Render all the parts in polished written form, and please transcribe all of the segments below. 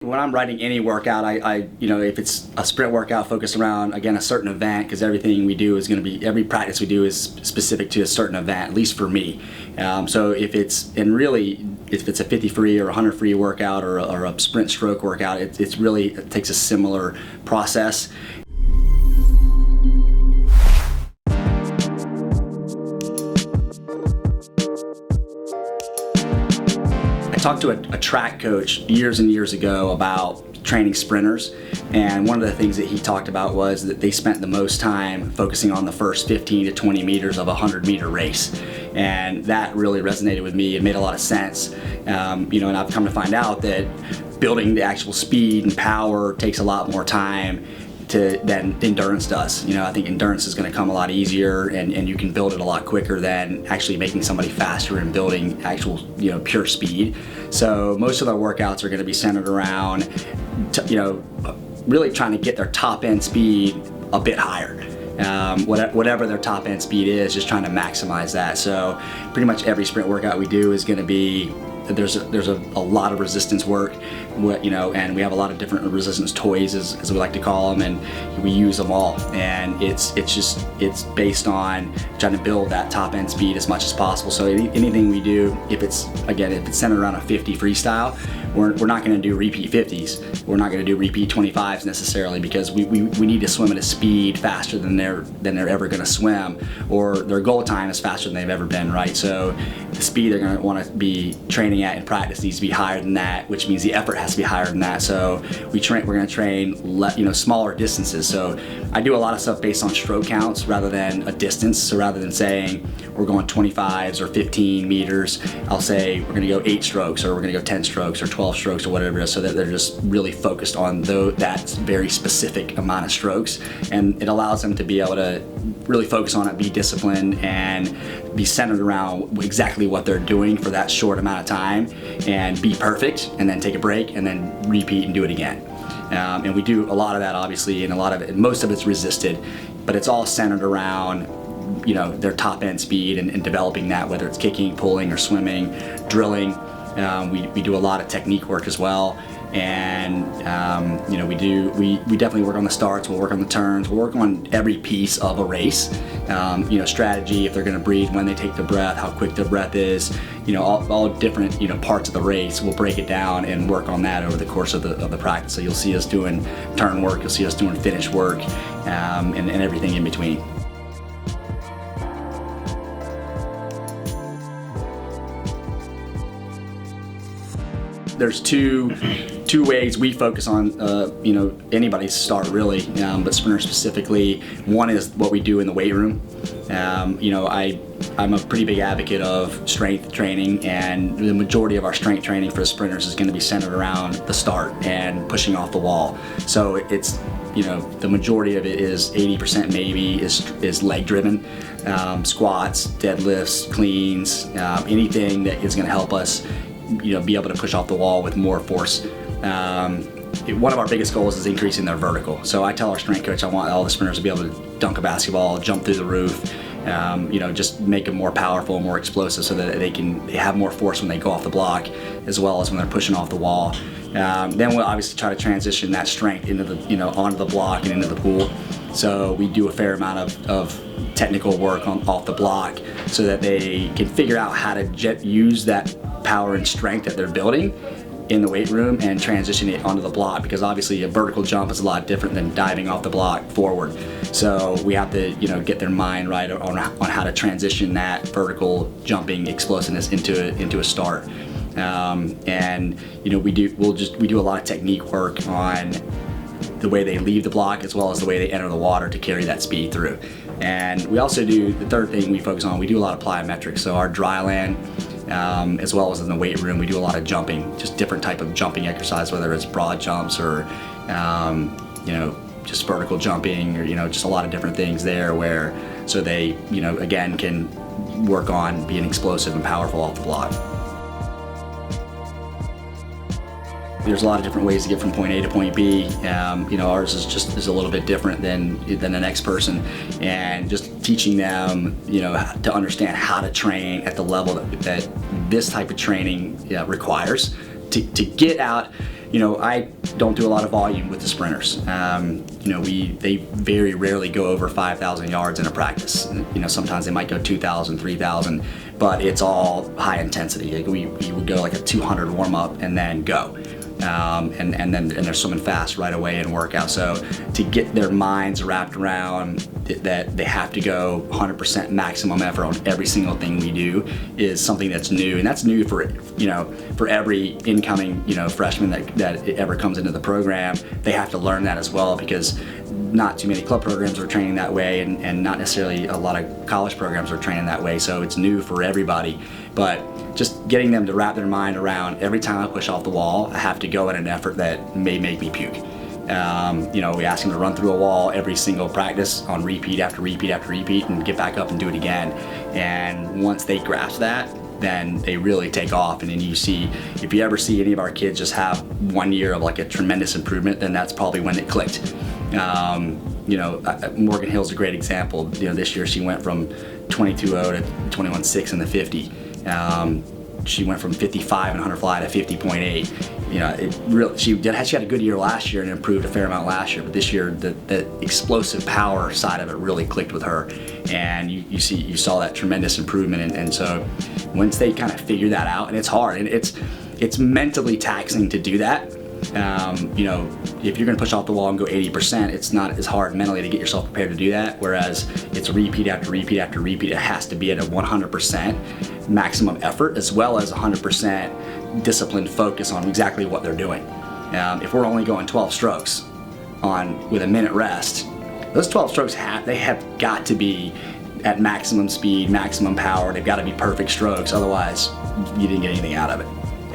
When I'm writing any workout, if it's a sprint workout focused around, again, a certain event, because everything we do is going to be, every practice we do is specific to a certain event, at least for me. So if it's a 50 free or 100 free workout or a sprint stroke workout, it takes a similar process. I talked to a track coach years and years ago about training sprinters, and one of the things that he talked about was that they spent the most time focusing on the first 15 to 20 meters of a 100-meter race, and that really resonated with me. It made a lot of sense, and I've come to find out that building the actual speed and power takes a lot more time than endurance does. I think endurance is going to come a lot easier, and you can build it a lot quicker than actually making somebody faster and building actual pure speed. So most of our workouts are going to be centered around really trying to get their top end speed a bit higher. Whatever their top end speed is, just trying to maximize that. So pretty much every sprint workout we do is going to be, there's a lot of resistance work, and we have a lot of different resistance toys, as we like to call them, and we use them all. And it's based on trying to build that top end speed as much as possible. So anything we do, if it's centered around a 50 freestyle, we're not going to do repeat 50s. We're not going to do repeat 25s necessarily, because we need to swim at a speed faster than they're ever going to swim, or their goal time is faster than they've ever been, right? So the speed they're going to want to be training at in practice needs to be higher than that, which means the effort has to be higher than that. So we're going to train smaller distances. So I do a lot of stuff based on stroke counts rather than a distance. So rather than saying we're going 25s or 15 meters, I'll say we're going to go 8 strokes, or we're going to go 10 strokes or 12 strokes or whatever it is, so that they're just really focused on that very specific amount of strokes. And it allows them to be able to really focus on it, be disciplined, and be centered around exactly what they're doing for that short amount of time, and be perfect, and then take a break, and then repeat and do it again. And we do a lot of that, obviously, and most of it's resisted, but it's all centered around their top end speed and developing that, whether it's kicking, pulling, or swimming, drilling. We do a lot of technique work as well, and we definitely work on the starts. We'll work on the turns. We'll work on every piece of a race. Strategy, if they're going to breathe, when they take the breath, how quick their breath is. All different parts of the race. We'll break it down and work on that over the course of the practice. So you'll see us doing turn work. You'll see us doing finish work, and everything in between. There's two ways we focus on anybody's start, really, but sprinters specifically. One is what we do in the weight room. I'm a pretty big advocate of strength training, and the majority of our strength training for sprinters is going to be centered around the start and pushing off the wall. So it's the majority of it is 80% maybe is leg driven, squats, deadlifts, cleans, anything that is going to help us be able to push off the wall with more force. One of our biggest goals is increasing their vertical. So I tell our strength coach I want all the sprinters to be able to dunk a basketball, jump through the roof, just make them more powerful, more explosive, so that they have more force when they go off the block, as well as when they're pushing off the wall. Then we'll obviously try to transition that strength into onto the block and into the pool. So we do a fair amount of technical work off the block, so that they can figure out how to use that power and strength that they're building in the weight room and transition it onto the block, because obviously a vertical jump is a lot different than diving off the block forward. So we have to get their mind right on how to transition that vertical jumping explosiveness into a start. We do a lot of technique work on the way they leave the block, as well as the way they enter the water to carry that speed through. And we also do, the third thing we focus on, we do a lot of plyometrics. So our dry land, as well as in the weight room, we do a lot of jumping, just different type of jumping exercise, whether it's broad jumps or just vertical jumping, or just a lot of different things there, so they again can work on being explosive and powerful off the block. There's a lot of different ways to get from point A to point B. Ours is a little bit different than the next person, and just teaching them, to understand how to train at the level that this type of training requires to get out I don't do a lot of volume with the sprinters. They very rarely go over 5,000 yards in a practice. Sometimes they might go 2,000, 3,000, but it's all high intensity. Like we would go like a 200 warm up and then go. And they're swimming fast right away in workout. So to get their minds wrapped around that they have to go 100% maximum effort on every single thing we do is something that's new, and that's new for every incoming freshman that ever comes into the program. They have to learn that as well, because not too many club programs are training that way, and not necessarily a lot of college programs are training that way. So it's new for everybody, but just getting them to wrap their mind around every time I push off the wall, I have to go in an effort that may make me puke. We ask them to run through a wall every single practice on repeat after repeat after repeat, and get back up and do it again. And once they grasp that, then they really take off. And then if you ever see any of our kids just have 1 year of like a tremendous improvement, then that's probably when it clicked. Morgan Hill's a great example. This year she went from 22.0 to 21.6 in the 50. She went from 55 in 100 fly to 50.8. She had a good year last year and improved a fair amount last year, but this year the explosive power side of it really clicked with her, and you saw that tremendous improvement. And so once they kind of figure that out, and it's hard, and it's mentally taxing to do that. If you're going to push off the wall and go 80%, it's not as hard mentally to get yourself prepared to do that. Whereas it's repeat after repeat after repeat. It has to be at a 100% maximum effort, as well as 100% disciplined focus on exactly what they're doing. If we're only going 12 strokes with a minute rest, those 12 strokes they have got to be at maximum speed, maximum power. They've got to be perfect strokes. Otherwise, you didn't get anything out of it.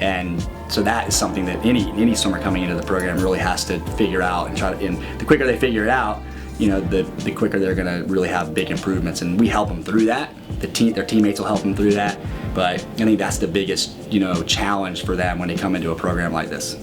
And so that is something that any swimmer coming into the program really has to figure out and the quicker they figure it out, the quicker they're going to really have big improvements. And we help them through that. Their teammates will help them through that. But I think that's the biggest, challenge for them when they come into a program like this.